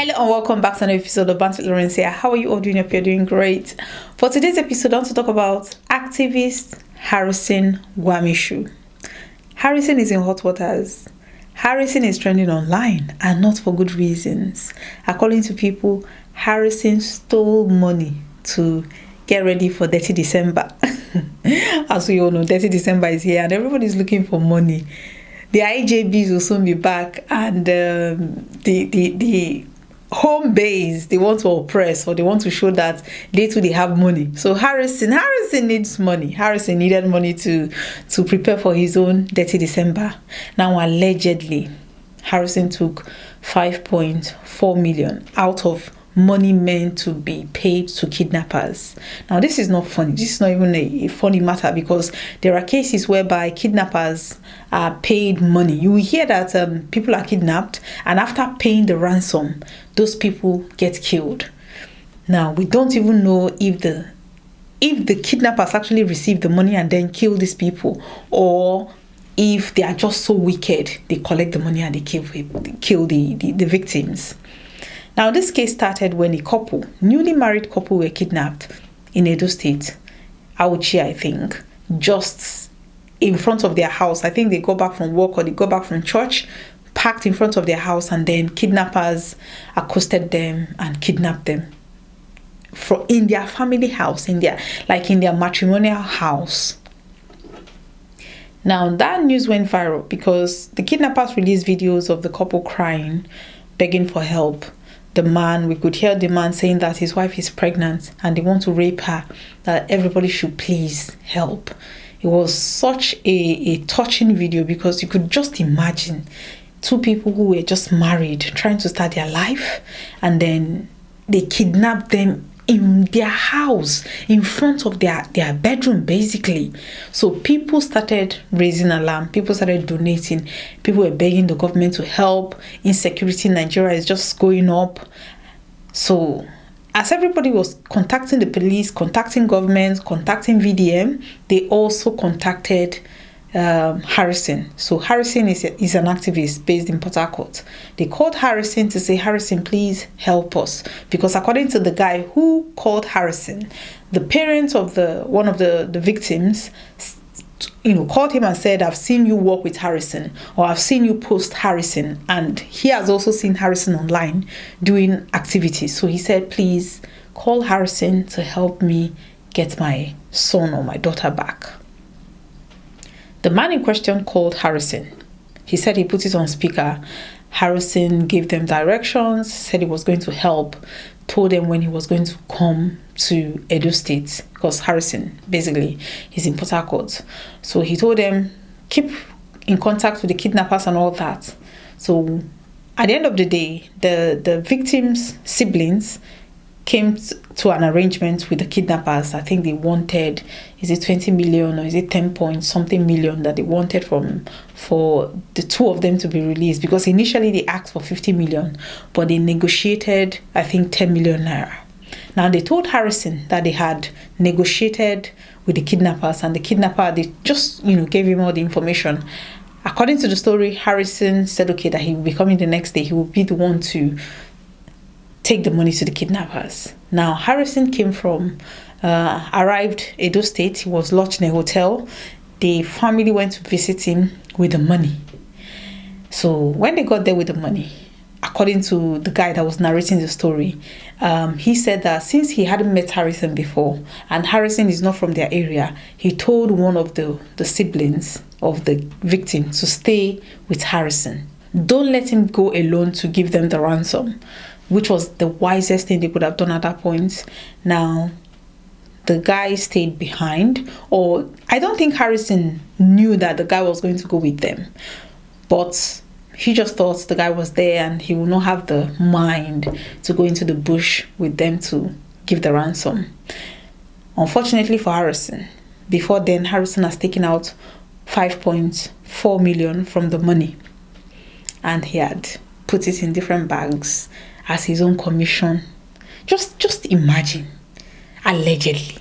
Hello and welcome back to another episode of Bantz with Lawrencia. How are you all doing? Hope you're doing great. For today's episode, I want to talk about activist harassing Gwamnishu. Harrison is in hot waters. Harrison is trending online and not for good reasons. According to people, Harrison stole money to get ready for Dirty December. As we all know, Dirty December is here and everybody's looking for money. The IJBs will soon be back, and the home base, they want to oppress, or they want to show that they too they have money. So Harrison needs money. Harrison needed money to prepare for his own Dirty December. Now allegedly, Harrison took 5.4 million out of money meant to be paid to kidnappers. Now this is not funny. This is not even a funny matter, because there are cases whereby kidnappers are paid money. You will hear that people are kidnapped, and after paying the ransom, those people get killed. Now we don't even know if the kidnappers actually receive the money and then kill these people, or if they are just so wicked they collect the money and they kill the victims. Now, this case started when a newly married couple, were kidnapped in Edo State, Auchi, I think, just in front of their house. I think they go back from work or they go back from church, parked in front of their house, and then kidnappers accosted them and kidnapped them in their family house, in their matrimonial house. Now, that news went viral because the kidnappers released videos of the couple crying, begging for help. We could hear the man saying that his wife is pregnant and they want to rape her, that everybody should please help. It was such a touching video, because you could just imagine two people who were just married, trying to start their life, and then they kidnapped them in their house, in front of their bedroom, basically. So people started raising alarm. People started donating. People were begging the government to help. Insecurity in Nigeria is just going up. So as everybody was contacting the police, contacting government, contacting VDM, they also contacted Harrison. So Harrison is an activist based in Port Harcourt. They called Harrison to say, Harrison, please help us, because according to the guy who called Harrison, the parents of one of the victims, called him and said, I've seen you work with Harrison, or I've seen you post Harrison, and he has also seen Harrison online doing activities. So he said, please call Harrison to help me get my son or my daughter back. The man in question called Harrison. He said he put it on speaker. Harrison gave them directions, said he was going to help, told them when he was going to come to Edo State, because Harrison basically is in Port Harcourt. So he told them, keep in contact with the kidnappers and all that. So at the end of the day, the victims' siblings came to an arrangement with the kidnappers. I think they wanted, is it 20 million or is it 10 point something million that they wanted for the two of them to be released, because initially they asked for 50 million, but they negotiated, I think, 10 million naira. Now they told Harrison that they had negotiated with the kidnappers, and the kidnapper, they just gave him all the information. According to the story, Harrison said okay, that he will be coming the next day. He will be the one to take the money to the kidnappers. Now Harrison arrived Edo State. He was lodged in a hotel. The family went to visit him with the money. So when they got there with the money, according to the guy that was narrating the story, he said that since he hadn't met Harrison before, and Harrison is not from their area, he told one of the siblings of the victim to stay with Harrison. Don't let him go alone to give them the ransom, which was the wisest thing they could have done at that point. Now, the guy stayed behind, or I don't think Harrison knew that the guy was going to go with them, but he just thought the guy was there and he would not have the mind to go into the bush with them to give the ransom. Unfortunately for Harrison, before then, Harrison has taken out 5.4 million from the money, and he had put it in different bags as his own commission. Just imagine, allegedly.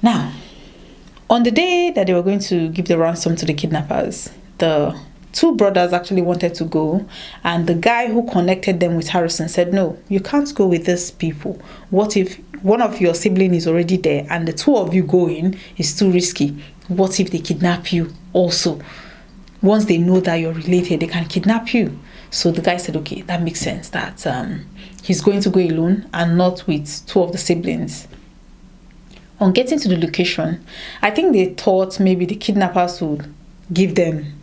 Now, on the day that they were going to give the ransom to the kidnappers, the two brothers actually wanted to go, and the guy who connected them with Harrison said, no, you can't go with these people. What if one of your siblings is already there and the two of you going is too risky? What if they kidnap you also? Once they know that you're related, they can kidnap you. So the guy said, okay, that makes sense, that he's going to go alone and not with two of the siblings. On getting to the location, I think they thought maybe the kidnappers would give them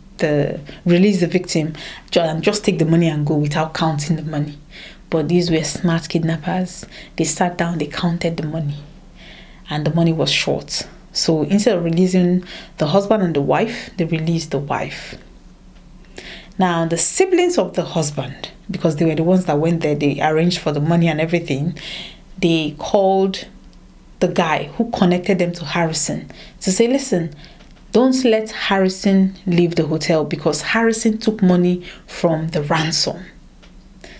release the victim and just take the money and go without counting the money. But these were smart kidnappers. They sat down, they counted the money, and the money was short. So instead of releasing the husband and the wife, they released the wife. Now, the siblings of the husband, because they were the ones that went there, they arranged for the money and everything, they called the guy who connected them to Harrison to say, listen, don't let Harrison leave the hotel because Harrison took money from the ransom.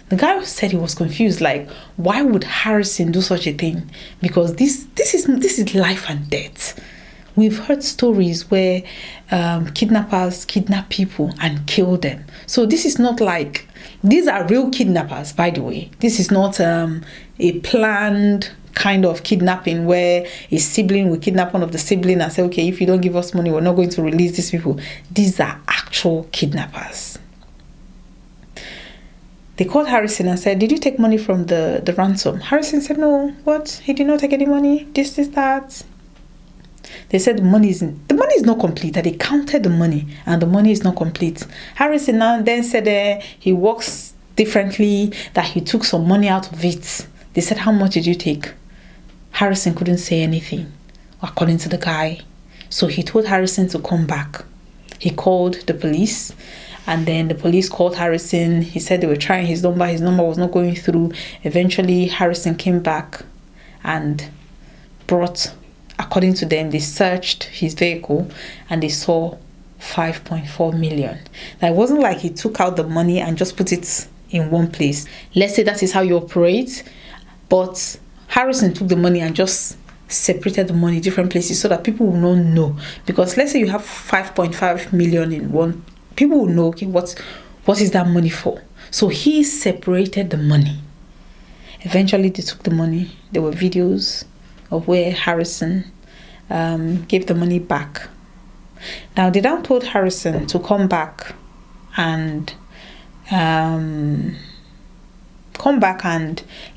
The guy said he was confused, like, why would Harrison do such a thing? Because this is life and death. We've heard stories where kidnappers kidnap people and kill them. So this is not like, these are real kidnappers, by the way. This is not a planned kind of kidnapping where a sibling will kidnap one of the siblings and say, okay, if you don't give us money, we're not going to release these people. These are actual kidnappers. They called Harrison and said, did you take money from the ransom? Harrison said, no. What? He did not take any money. This, that. They said the money is not complete, that they counted the money and the money is not complete. Harrison now then said he works differently, that he took some money out of it. They said, how much did you take? Harrison couldn't say anything, according to the guy. So he told Harrison to come back. He called the police, and then the police called Harrison. He said they were trying his number. His number was not going through. Eventually, Harrison came back and brought, according to them, they searched his vehicle and they saw 5.4 million. Now, it wasn't like he took out the money and just put it in one place. Let's say that is how you operate, but Harrison took the money and just separated the money in different places so that people will not know. Because let's say you have 5.5 million in one, people will know, okay, what is that money for? So he separated the money. Eventually they took the money. There were videos of where Harrison gave the money back. Now they now told Harrison to come back and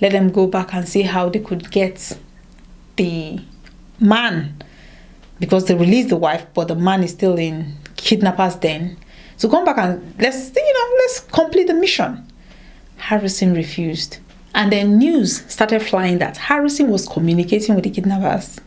let them go back and see how they could get the man, because they released the wife, but the man is still in kidnappers den. So come back and let's complete the mission. Harrison refused. And then news started flying that Harrison was communicating with the kidnappers.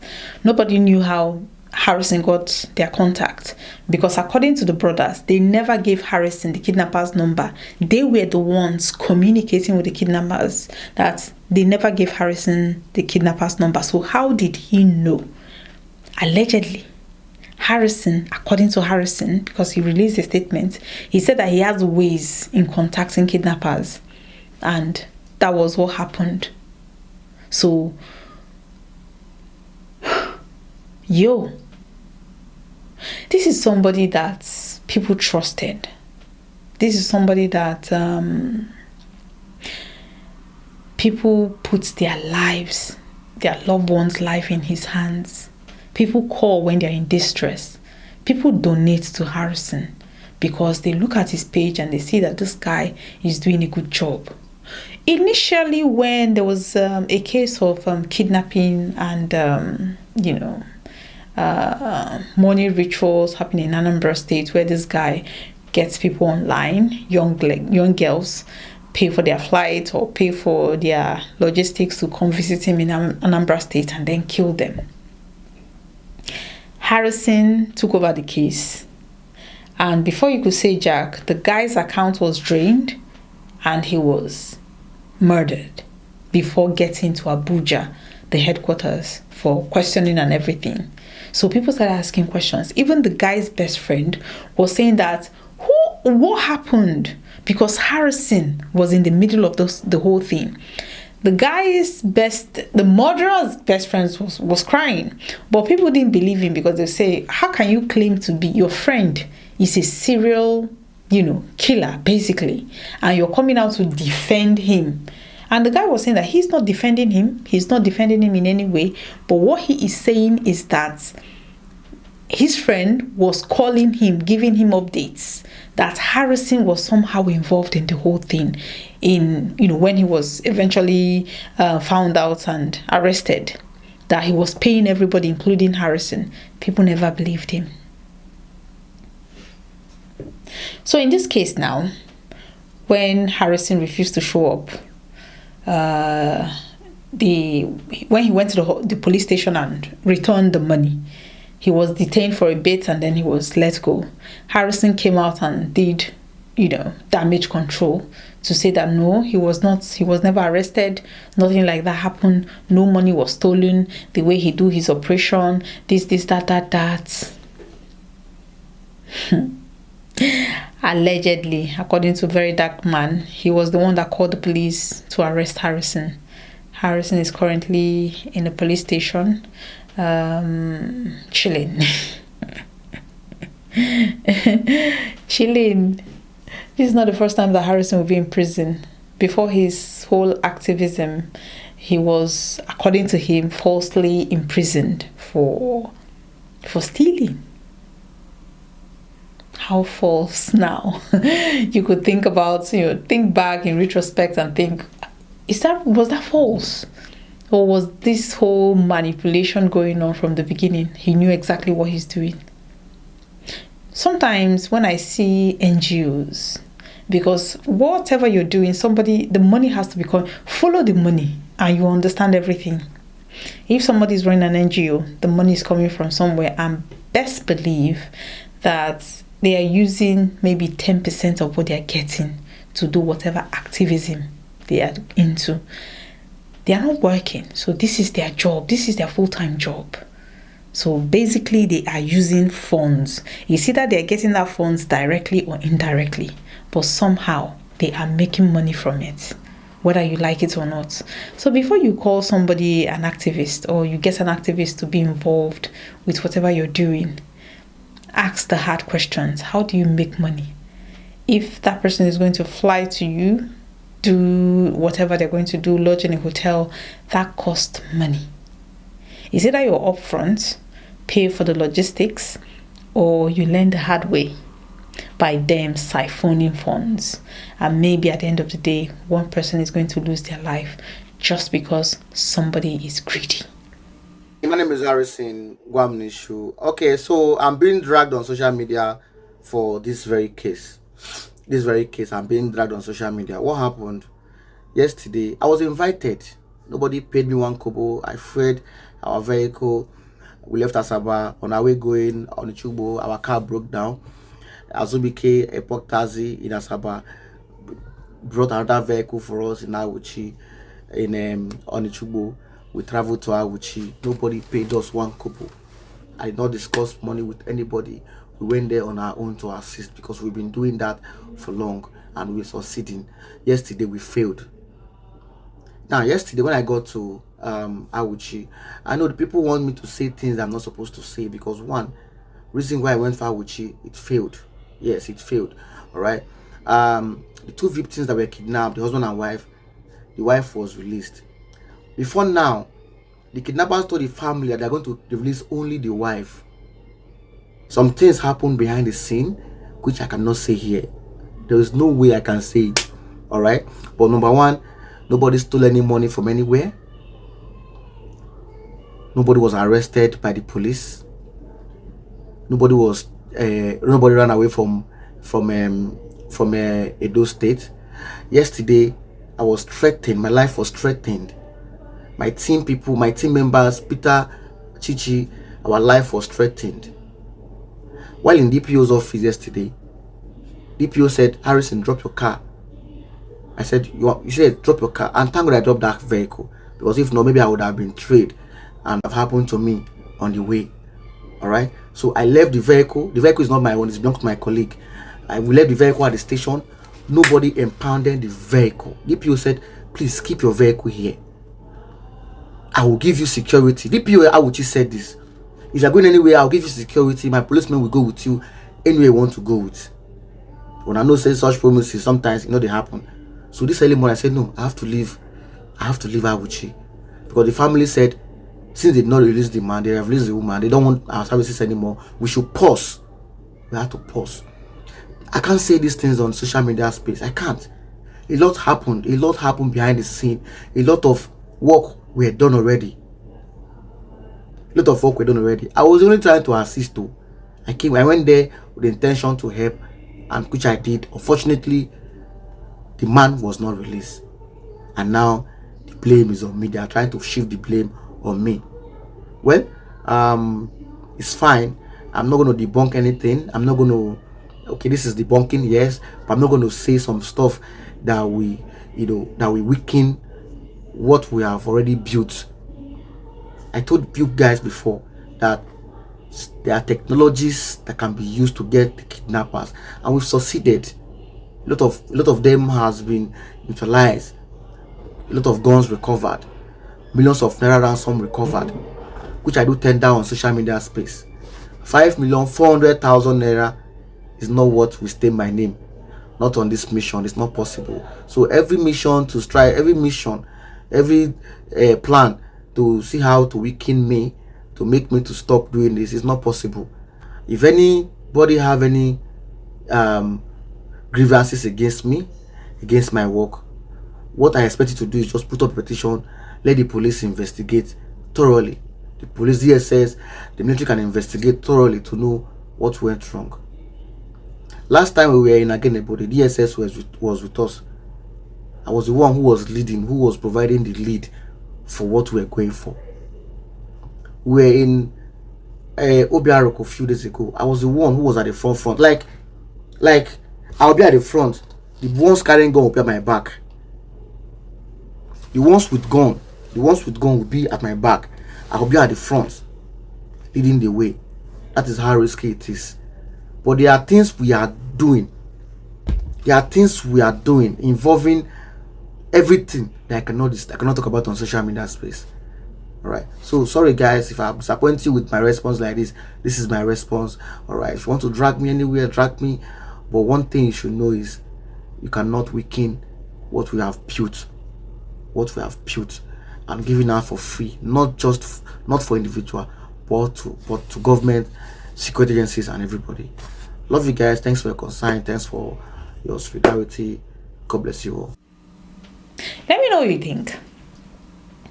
Nobody knew how Harrison got their contact, because according to the brothers, they never gave Harrison the kidnappers' number. They were the ones communicating with the kidnappers, that they never gave Harrison the kidnappers' number. So how did he know? Allegedly, Harrison, according to Harrison, because he released a statement, he said that he has ways in contacting kidnappers, and that was what happened. So, this is somebody that people trusted. This is somebody that people put their lives, their loved ones' life in his hands. People call when they're in distress. People donate to Harrison because they look at his page and they see that this guy is doing a good job. Initially, when there was a case of kidnapping and, money rituals happening in Anambra State, where this guy gets people online, young girls, pay for their flight or pay for their logistics to come visit him in Anambra State and then kill them. Harrison took over the case, and before you could say Jack, the guy's account was drained and he was murdered before getting to Abuja, the headquarters, for questioning and everything. So people started asking questions. Even the guy's best friend was saying that, what happened? Because Harrison was in the middle of the whole thing. The murderer's best friend was crying, but people didn't believe him, because they say, how can you claim to be, your friend is a serial killer, basically. And you're coming out to defend him. And the guy was saying that he's not defending him. He's not defending him in any way. But what he is saying is that his friend was calling him, giving him updates that Harrison was somehow involved in the whole thing. When he was eventually found out and arrested, that he was paying everybody, including Harrison. People never believed him. So in this case now, when Harrison refused to show up, when he went to the police station and returned the money, he was detained for a bit and then he was let go. Harrison came out and did, damage control to say that no, he was never arrested. Nothing like that happened. No money was stolen. The way he do his operation, this, that. Allegedly, according to Very Dark Man, he was the one that called the police to arrest Harrison. Harrison is currently in a police station, chilling. Chilling. This is not the first time that Harrison will be in prison. Before his whole activism, he was, according to him, falsely imprisoned for stealing. How false now? You could think back in retrospect and think, was that false? Or was this whole manipulation going on from the beginning? He knew exactly what he's doing. Sometimes when I see NGOs, because whatever you're doing, the money has to be follow the money and you understand everything. If somebody is running an NGO, the money is coming from somewhere, and best believe that they are using maybe 10% of what they are getting to do whatever activism they are into. They are not working. So this is their job. This is their full-time job. So basically they are using funds. You see that they are getting that funds directly or indirectly. But somehow they are making money from it, whether you like it or not. So before you call somebody an activist, or you get an activist to be involved with whatever you're doing, ask the hard questions. How do you make money? If that person is going to fly to you, do whatever they're going to do, lodge in a hotel, that costs money. Is it that you're upfront, pay for the logistics, or you learn the hard way by them siphoning funds? And maybe at the end of the day, one person is going to lose their life just because somebody is greedy. My name is Harrison Gwamnishu. Okay, so I'm being dragged on social media for this very case. I'm being dragged on social media. What happened yesterday? I was invited. Nobody paid me one kobo. I freed our vehicle. We left Asaba. On our way going on the Chubo, our car broke down. Azubike, a pork taxi in Asaba, brought another vehicle for us in Awuchi, on the Chubo. We traveled to Awuchi. Nobody paid us one kobo. I did not discuss money with anybody. We went there on our own to assist because we've been doing that for long and we're succeeding. Yesterday we failed. Now yesterday when I got to Awuchi, I know the people want me to say things I'm not supposed to say because one reason why I went for Awuchi, it failed. Yes, it failed. All right. The two victims that were kidnapped, the husband and wife, the wife was released. Before now, the kidnappers told the family that they're going to release only the wife. Some things happened behind the scene, which I cannot say here. There is no way I can say it. All right. But number one, nobody stole any money from anywhere. Nobody was arrested by the police. Nobody ran away from Edo State. Yesterday, I was threatened. My life was threatened. My team members, Peter, Chichi, our life was threatened. While in DPO's office yesterday, DPO said, Harrison, drop your car. I said, you said drop your car. And thank God I dropped that vehicle. Because if not, maybe I would have been trained and have happened to me on the way. Alright? So I left the vehicle. The vehicle is not my own, it belongs to my colleague. We left the vehicle at the station. Nobody impounded the vehicle. DPO said, please keep your vehicle here. I will give you security. DPO Awuchi said this. If you're going anywhere, I'll give you security. My policeman will go with you anywhere you want to go with. When I know say such promises, sometimes they happen. So this early morning, I said, no, I have to leave Awuchi. Because the family said, since they did not release the man, they have released the woman, they don't want our services anymore. We should pause. We have to pause. I can't say these things on social media space. I can't. A lot happened behind the scene. A lot of work were done already. I was only trying to assist too. I went there with the intention to help, and which I did. Unfortunately, the man was not released. And now the blame is on me. They are trying to shift the blame on me. Well, it's fine. I'm not going to debunk anything. I'm not going to, okay, this is debunking, yes, but I'm not going to say some stuff that we weaken what we have already built. I told you guys before that there are technologies that can be used to get the kidnappers, and we've succeeded. A lot of them has been utilized. A lot of guns recovered, millions of Naira ransom recovered, which I do tender on social media space. 5,400,000 Naira is not what will stain my name. Not on this mission. It's not possible. So every mission to strike, every plan to see how to weaken me, to make me to stop doing this, is not possible. If anybody have any grievances against me, against my work, what I expect you to do is just put up a petition, let the police investigate thoroughly. The police, DSS, the military can investigate thoroughly to know what went wrong. Last time we were in Agenebo, the DSS was with us. I was the one who was leading, who was providing the lead for what we were going for. We were in Obiaroko a few days ago. I was the one who was at the front. Like I'll be at the front. The ones carrying gun will be at my back. The ones with gun will be at my back. I'll be at the front, leading the way. That is how risky it is. But there are things we are doing. Involving everything that I cannot talk about on social media space. Alright. So sorry guys if I disappoint you with my response like this. This is my response. Alright. If you want to drag me anywhere, drag me. But one thing you should know is you cannot weaken what we have built. And giving out for free. Not for individual, but to government, security agencies, and everybody. Love you guys. Thanks for your concern. Thanks for your solidarity. God bless you all. Let me know what you think.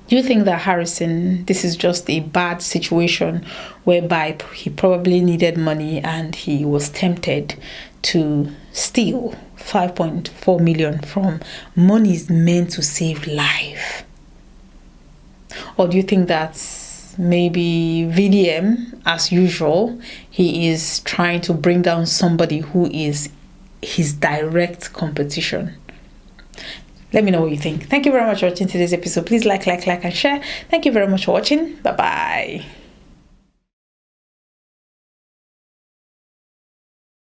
Do you think that Harrison, this is just a bad situation whereby he probably needed money and he was tempted to steal 5.4 million from monies meant to save life? Or do you think that maybe VDM, as usual, he is trying to bring down somebody who is his direct competition? Let me know what you think. Thank you very much for watching today's episode. Please like, and share. Thank you very much for watching. Bye-bye.